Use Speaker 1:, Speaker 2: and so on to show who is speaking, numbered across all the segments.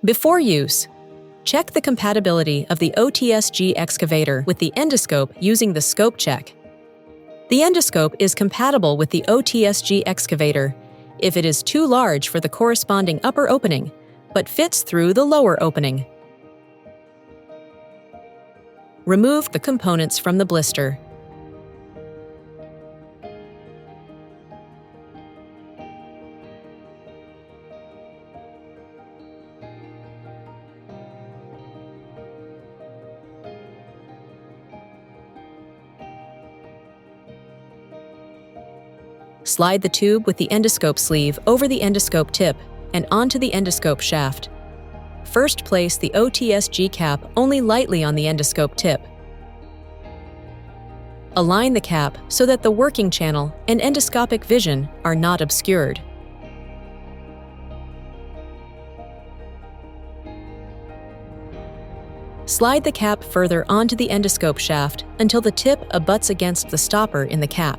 Speaker 1: Before use, check the compatibility of the OTSG excavator with the endoscope using the scope check. The endoscope is compatible with the OTSG excavator if it is too large for the corresponding upper opening, but fits through the lower opening. Remove the components from the blister. Slide the tube with the endoscope sleeve over the endoscope tip and onto the endoscope shaft. First, place the OTSG cap only lightly on the endoscope tip. Align the cap so that the working channel and endoscopic vision are not obscured. Slide the cap further onto the endoscope shaft until the tip abuts against the stopper in the cap.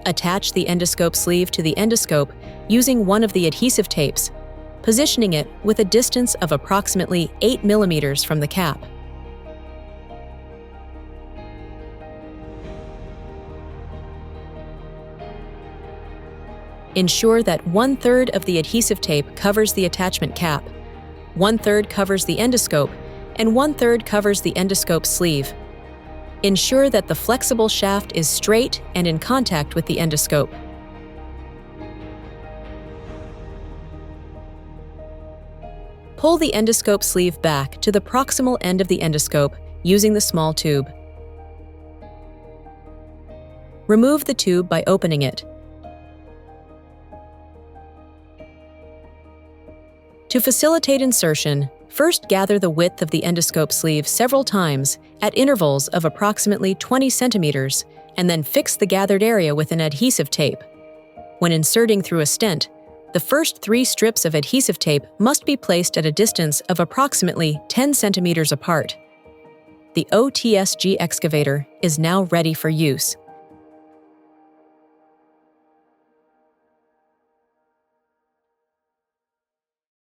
Speaker 1: Attach the endoscope sleeve to the endoscope using one of the adhesive tapes, positioning it with a distance of approximately 8 mm from the cap. Ensure that 1/3 of the adhesive tape covers the attachment cap, 1/3 covers the endoscope, and 1/3 covers the endoscope sleeve. Ensure that the flexible shaft is straight and in contact with the endoscope. Pull the endoscope sleeve back to the proximal end of the endoscope using the small tube. Remove the tube by opening it. To facilitate insertion, first gather the width of the endoscope sleeve several times at intervals of approximately 20 centimeters, and then fix the gathered area with an adhesive tape. When inserting through a stent, the first 3 strips of adhesive tape must be placed at a distance of approximately 10 centimeters apart. The OTSG excavator is now ready for use.